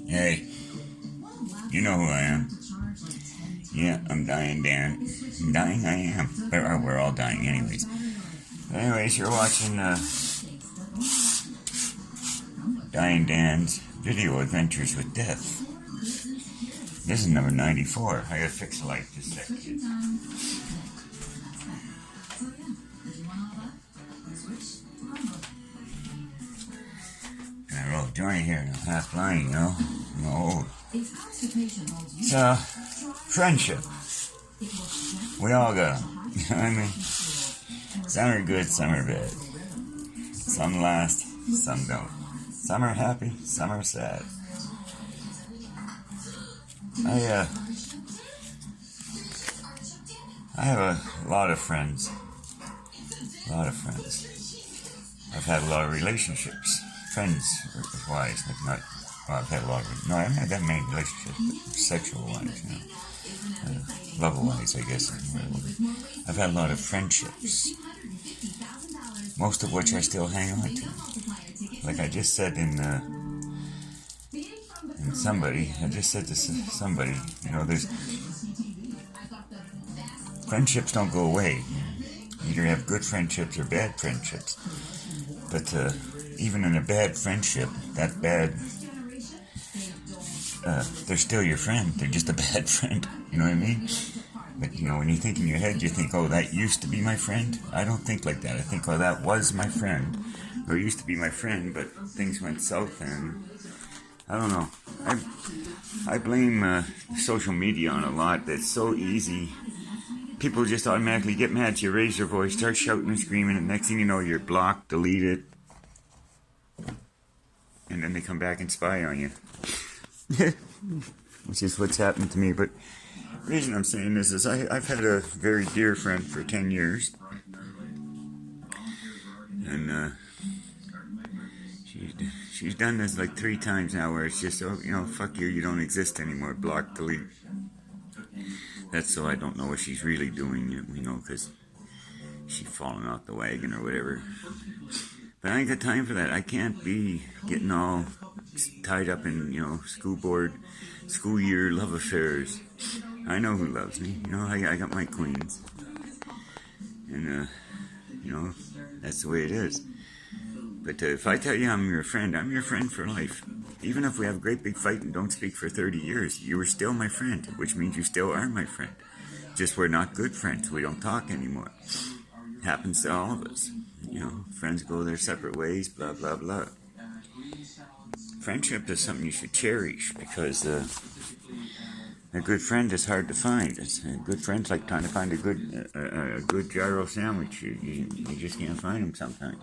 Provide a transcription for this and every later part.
Hey, you know who I am. Yeah, I'm dying, Dan. Dying, I am. But we're all dying anyways. Anyways, you're watching Dying Dan's Video Adventures with Death. This is number 94. I gotta fix the light just a second. I roll joint here, and I'm half blind, you know? I'm old. So, friendship. We all got them. You know what I mean? Some are good, some are bad. Some last, some don't. Some are happy, some are sad. I have a lot of friends. I've had a lot of relationships. Friends-wise, not. Well, I've had a lot of. No, I haven't had that many relationships, but sexual-wise, you know. Love-wise, I guess. I've had a lot of friendships. Most of which I still hang on to. Like I just said I just said to somebody, you know, there's friendships don't go away. You either have good friendships or bad friendships. But even in a bad friendship, that bad, they're still your friend. They're just a bad friend. You know what I mean? But, you know, when you think in your head, you think, oh, that used to be my friend. I don't think like that. I think, oh, that was my friend. Or used to be my friend, but things went south and I don't know. I blame social media on a lot. That's so easy. People just automatically get mad. You raise your voice, start shouting and screaming, and next thing you know, you're blocked, deleted, and then they come back and spy on you. Which is what's happened to me. But the reason I'm saying this is I've had a very dear friend for 10 years. And she's done this like 3 times now where it's just, oh, you know, fuck you, you don't exist anymore, block, delete. That's so I don't know what she's really doing, you know, because she's falling off the wagon or whatever. But I ain't got time for that. I can't be getting all tied up in, you know, school year love affairs. I know who loves me. You know, I got my queens. And, you know, that's the way it is. But if I tell you I'm your friend for life. Even if we have a great big fight and don't speak for 30 years, you are still my friend, which means you still are my friend. Just we're not good friends. We don't talk anymore. Happens to all of us. You know, friends go their separate ways, blah, blah, blah. Friendship is something you should cherish because a good friend is hard to find. A good friend's like trying to find a good gyro sandwich. You just can't find them sometimes.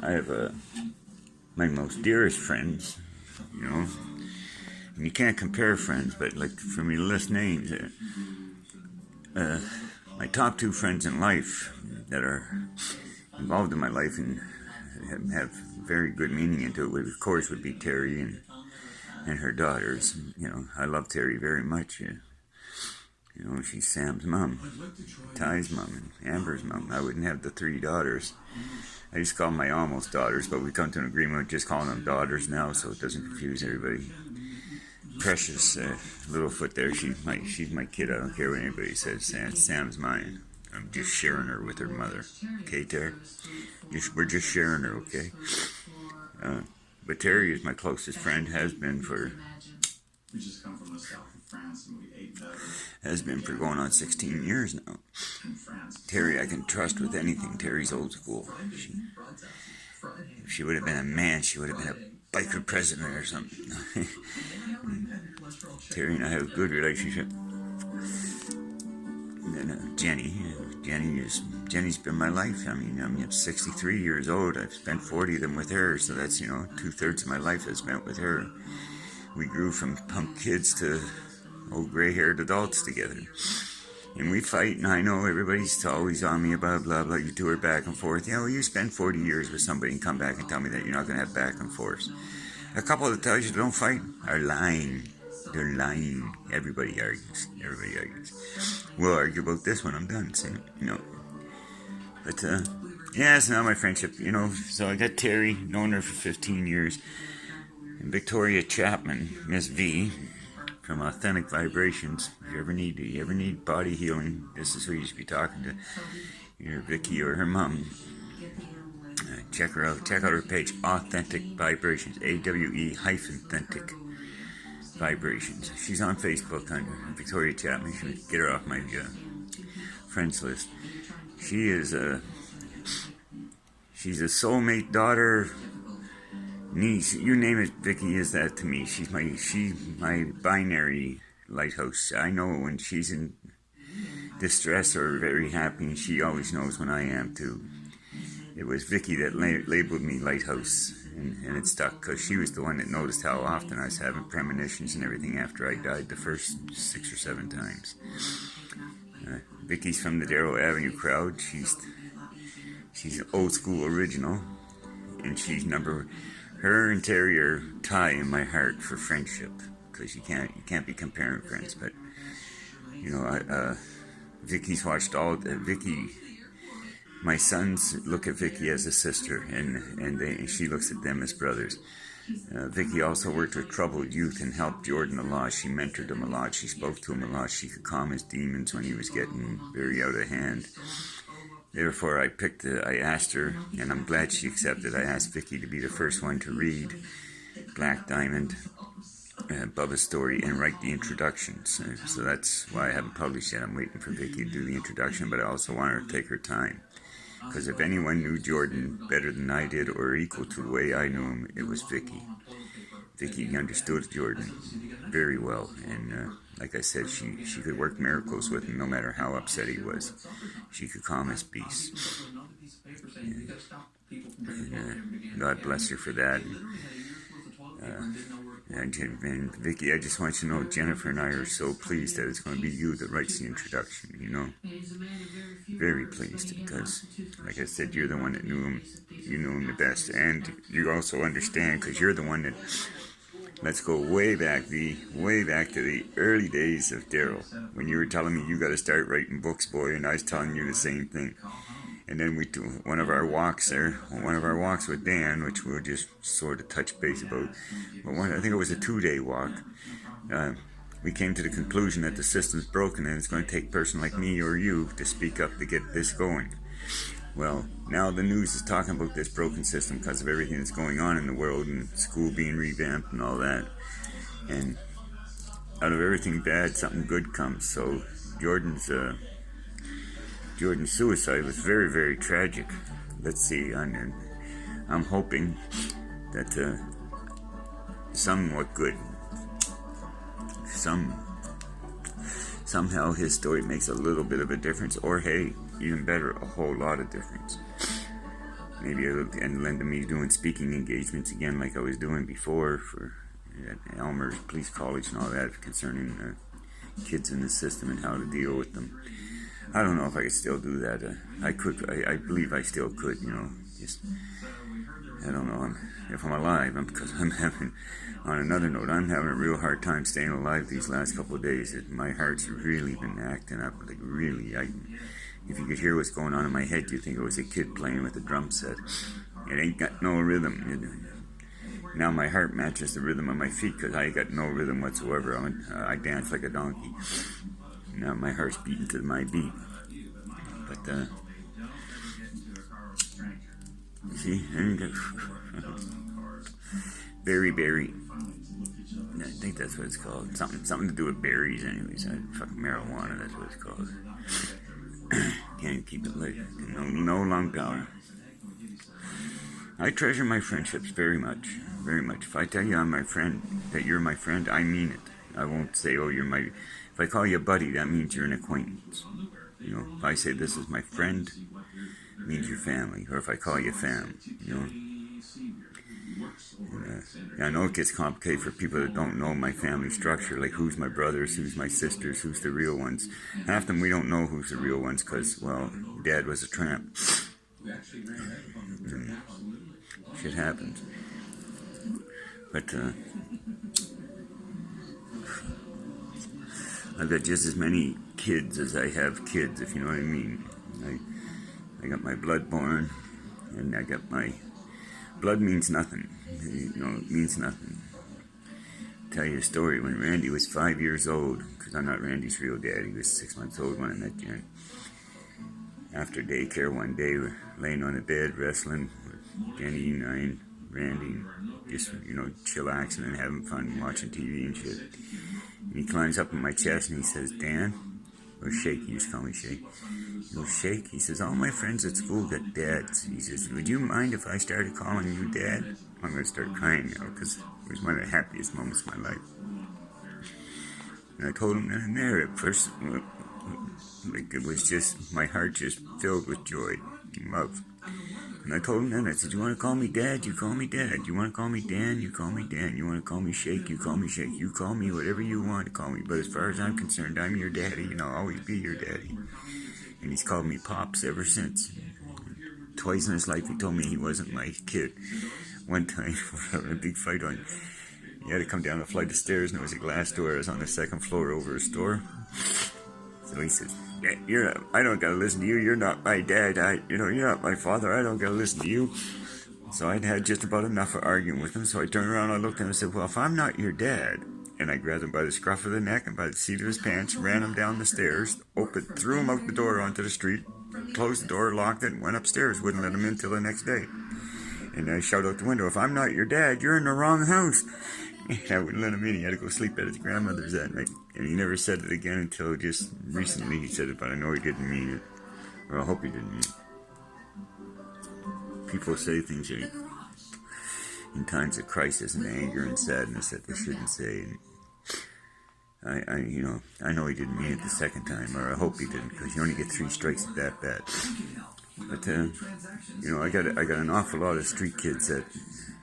I have my most dearest friends, you know, and you can't compare friends, but like for me to list names, my top 2 friends in life that are involved in my life and have very good meaning into it, of course, would be Terry and her daughters. You know, I love Terry very much. You know, she's Sam's mom, Ty's mom, and Amber's mom. I wouldn't have the 3 daughters. I just call them my almost daughters, but we come to an agreement with just calling them daughters now, so it doesn't confuse everybody. Precious Littlefoot there, she's my kid. I don't care what anybody says. Sam's mine. I'm just sharing her with her mother. Okay, Terry? We're just sharing her, okay? But Terry is my closest friend, has been for going on 16 years now. Terry I can trust with anything. Terry's old school. If she would have been a man, she would have been a biker president or something. Terry and I have a good relationship. And then Jenny's been my life. I mean, I'm 63 years old. I've spent 40 of them with her, so that's, you know, 2/3 of my life I spent with her. We grew from punk kids to old gray-haired adults together. And we fight, and I know everybody's always on me about blah, blah, you 2 are back and forth. Yeah, well, you spend 40 years with somebody and come back and tell me that you're not going to have back and forth. A couple that tells you don't fight are lying. They're lying. Everybody argues. We'll argue about this when I'm done, see? You know. But, yeah, it's not my friendship, you know. So I got Terry, known her for 15 years. And Victoria Chapman, Miss V, from Authentic Vibrations. If you ever need body healing, this is who you should be talking to. Either Vicky or her mom. Check her out. Check out her page, Authentic Vibrations. AWE-Authentic Vibrations. She's on Facebook under Victoria Chapman. You should get her off my friends list. She's a soulmate daughter, niece, you name it. Vicky is that to me. She's my binary lighthouse. I know when she's in distress or very happy, and she always knows when I am too. It was Vicky that labeled me lighthouse, and it stuck because she was the one that noticed how often I was having premonitions and everything after I died the first 6 or 7 times. Vicky's from the Darrow Avenue crowd. She's an old school original, and she's her interior tie in my heart for friendship, because you can't be comparing friends. But Vicky's watched Vicky. My sons look at Vicky as a sister, and she looks at them as brothers. Vicky also worked with troubled youth and helped Jordan a lot. She mentored him a lot. She spoke to him a lot. She could calm his demons when he was getting very out of hand. Therefore, I asked her, and I'm glad she accepted. I asked Vicky to be the first one to read Black Diamond, Bubba's story, and write the introductions. So that's why I haven't published yet. I'm waiting for Vicky to do the introduction, but I also want her to take her time. Because if anyone knew Jordan better than I did, or equal to the way I knew him, it was Vicky. Vicky understood Jordan very well, and like I said, she could work miracles with him no matter how upset he was. She could calm his peace. And God bless her for that. And Vicky, I just want you to know, Jennifer and I are so pleased that it's going to be you that writes the introduction, Very pleased, because, like I said, you're the one that knew him. You knew him the best, and you also understand, because you're the one that, let's go way back to the early days of Darrow, when you were telling me you got to start writing books, boy, and I was telling you the same thing. And then we do one of our walks with Dan, which we'll just sort of touch base about. But I think it was a 2-day walk. We came to the conclusion that the system's broken, and it's going to take a person like me or you to speak up to get this going. Well, now the news is talking about this broken system because of everything that's going on in the world, and school being revamped and all that. And out of everything bad, something good comes. So Jordan's suicide was very, very tragic. Let's see, I'm hoping that somewhat good. Somehow his story makes a little bit of a difference, or hey, even better, a whole lot of difference. Maybe it'll lend to me doing speaking engagements again like I was doing before at Elmer's Police College and all that, concerning kids in the system and how to deal with them. I don't know if I could still do that. I could. I believe I still could. Just I don't know. If I'm alive, because I'm having. On another note, I'm having a real hard time staying alive these last couple of days. My heart's really been acting up. Like really, if you could hear what's going on in my head, you'd think it was a kid playing with a drum set. It ain't got no rhythm. Now my heart matches the rhythm of my feet because I got no rhythm whatsoever. I dance like a donkey. Now my heart's beating to my beat. But, see, berry. I think that's what it's called. Something to do with berries, anyways. Fucking marijuana, that's what it's called. Can't keep it lit. No long power. I treasure my friendships very much. Very much. If I tell you I'm my friend, that you're my friend, I mean it. I won't say, oh, you're my... If I call you a buddy, that means you're an acquaintance. If I say this is my friend, it means you're family. Or if I call you fam, And, I know it gets complicated for people that don't know my family structure, like who's my brothers, who's my sisters, who's the real ones. Half of them we don't know who's the real ones because, well, Dad was a tramp. And shit happens. But, I've got just as many kids as I have kids, if you know what I mean. I got my bloodborn, and I got my... Blood means nothing. It means nothing. tell you a story. When Randy was 5 years old, because I'm not Randy's real dad, he was 6 months old when I met Jen. After daycare one day, we're laying on the bed wrestling with Jenny and I and Randy, just, chillaxing and having fun, watching TV and shit. And he climbs up on my chest and he says, Dan, or Shake, he used to call me Shake. He goes, Shake, he says, all my friends at school got dads. He says, would you mind if I started calling you Dad? I'm going to start crying now, because it was one of the happiest moments of my life. And I told him that in there at first, like it was just, my heart just filled with joy and love. And I told him then, I said, you want to call me Dad? You call me Dad. You want to call me Dan? You call me Dan. You want to call me Shake? You call me Shake. You call me whatever you want to call me. But as far as I'm concerned, I'm your daddy, and I'll always be your daddy. And he's called me Pops ever since. Twice in his life he told me he wasn't my kid. One time, we were having a big fight on. He had to come down a flight of stairs, and there was a glass door. I was on the second floor over a store. So he says, yeah, I don't gotta listen to you. You're not my dad. You're not my father. I don't gotta listen to you. So I'd had just about enough of arguing with him. So I turned around, I looked at him and said, well, if I'm not your dad, and I grabbed him by the scruff of the neck and by the seat of his pants, ran him down the stairs, threw him out the door onto the street, closed the door, locked it, and went upstairs. Wouldn't let him in till the next day. And I shouted out the window, if I'm not your dad, you're in the wrong house. And I wouldn't let him in. He had to go sleep at his grandmother's that night. And he never said it again until just recently he said it, but I know he didn't mean it. Or I hope he didn't mean it. People say things in times of crisis and anger and sadness that they shouldn't say. And I know he didn't mean it the second time, or I hope he didn't, because you only get 3 strikes at that bat. But I got an awful lot of street kids that,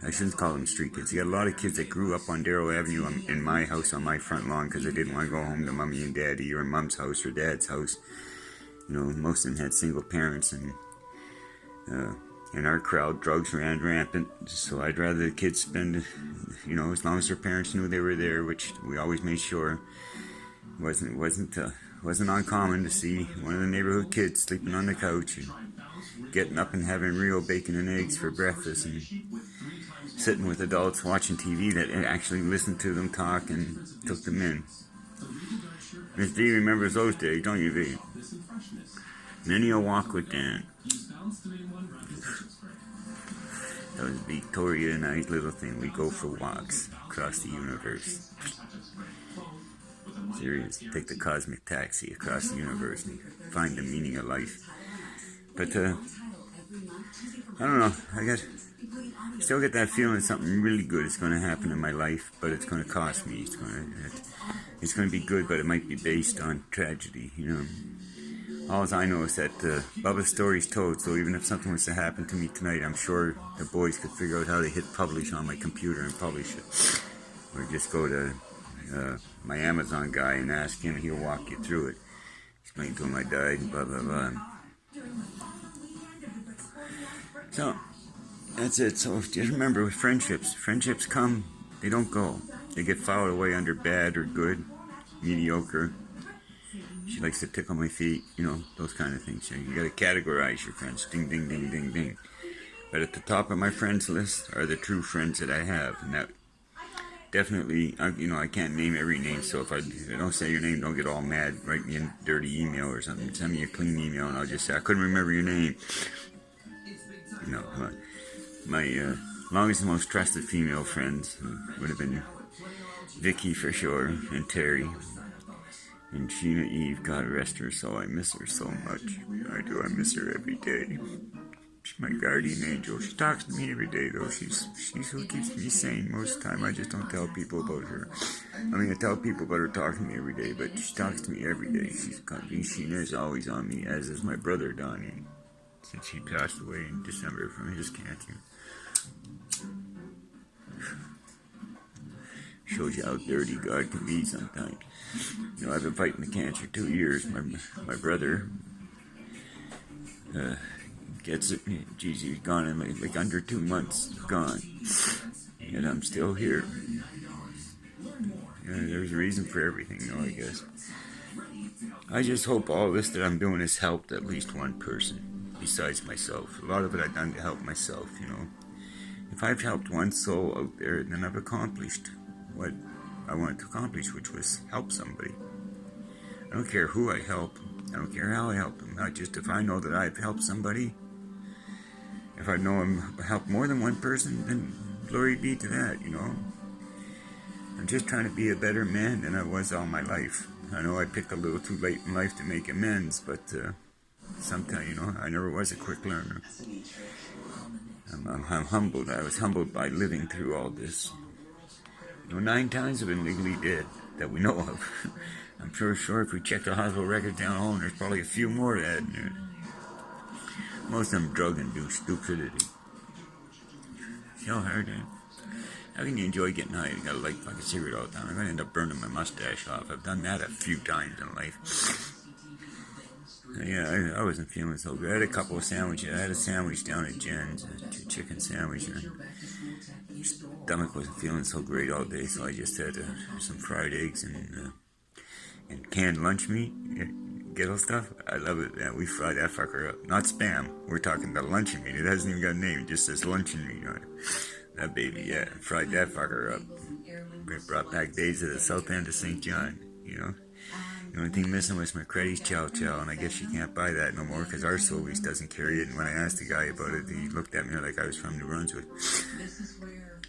I shouldn't call them street kids. You got a lot of kids that grew up on Darrow Avenue in my house on my front lawn because they didn't want to go home to Mommy and Daddy or Mom's house or Dad's house. Most of them had single parents, and in our crowd, drugs ran rampant. So I'd rather the kids spend, as long as their parents knew they were there, which we always made sure. Wasn't uncommon to see one of the neighborhood kids sleeping on the couch and getting up and having real bacon and eggs for breakfast, and sitting with adults watching TV that actually listened to them talk and took them in. Miss V remembers those days, don't you, V? Many a walk with Dan. That was Victoria and I's little thing. We go for walks across the universe. Serious. Take the cosmic taxi across the universe and find the meaning of life. But, I don't know. I still get that feeling something really good is going to happen in my life, but it's going to cost me. It's going to be good, but it might be based on tragedy, All I know is that Bubba's story's told, so even if something was to happen to me tonight, I'm sure the boys could figure out how to hit publish on my computer and publish it. Or just go to my Amazon guy and ask him, he'll walk you through it. Explain to him I died and blah, blah, blah. So, that's it. So just remember with friendships come, they don't go. They get filed away under bad or good, mediocre. She likes to tickle my feet, those kind of things. You got to categorize your friends. Ding, ding, ding, ding, ding. But at the top of my friends list are the true friends that I have. And that definitely, I can't name every name. So if I don't say your name, don't get all mad. Write me a dirty email or something. Send me a clean email and I'll just say, I couldn't remember your name. My longest and most trusted female friends would have been Vicky for sure, and Terry, and Sheena Eve, God rest her soul. I miss her so much. I do. I miss her every day. She's my guardian angel. She talks to me every day, though. She's who keeps me sane most of the time. I just don't tell people about her. I tell people about her talking to me every day, but she talks to me every day. Sheena is always on me, as is my brother, Donnie, since he passed away in December from his cancer. Shows you how dirty God can be sometimes. I've been fighting the cancer 2 years. My brother gets it. Geez, he's gone in like under 2 months. Gone. And I'm still here. There's a reason for everything, I guess. I just hope all this that I'm doing has helped at least one person besides myself. A lot of it I've done to help myself, If I've helped one soul out there, then I've accomplished what I wanted to accomplish, which was help somebody. I don't care who I help. I don't care how I help them. Not just if I know that I've helped somebody. If I know I've helped more than one person, then glory be to that, you know. I'm just trying to be a better man than I was all my life. I know I picked a little too late in life to make amends, but sometimes, you know, I never was a quick learner. I'm humbled. I was humbled by living through all this. You know, 9 times I've been legally dead that we know of. I'm sure if we check the hospital records down home, there's probably a few more of that in there. Most of them drug induced stupidity. So hard, eh? How can you enjoy getting high? You gotta light like a cigarette all the time. I'm gonna end up burning my mustache off. I've done that a few times in life. Yeah, I wasn't feeling so good. I had a couple of sandwiches. I had a sandwich down at Jen's, a chicken sandwich. And my stomach wasn't feeling so great all day, so I just had some fried eggs and canned lunch meat. Ghetto stuff. I love it. Yeah, we fry that fucker up. Not Spam. We're talking about luncheon meat. It hasn't even got a name. It just says luncheon meat on it. That baby, yeah. Fried that fucker up. We brought back days of the south end of St. John, you know. The only thing missing was McCready's Chow Chow, and I guess you can't buy that no more because our Sobeys doesn't carry it. And when I asked the guy about it, he looked at me like I was from New Brunswick.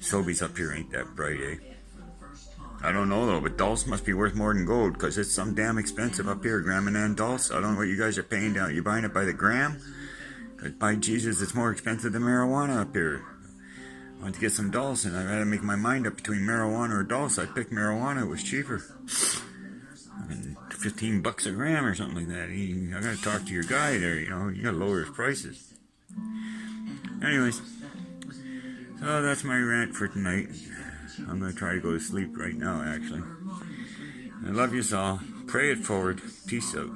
Sobeys up here ain't that bright, eh? I don't know though, but Dulce must be worth more than gold because it's some damn expensive up here, Gram and Dulce. I don't know what you guys are paying down. You buying it by the gram? Because by Jesus, it's more expensive than marijuana up here. I want to get some Dulce, and I had to make my mind up between marijuana or Dulce. I picked marijuana; it was cheaper. I mean, $15 a gram or something like that. I gotta talk to your guy there. You know, you gotta lower his prices. Anyways, so that's my rant for tonight. I'm going to try to go to sleep right now, actually. I love you all. Pray it forward. Peace out.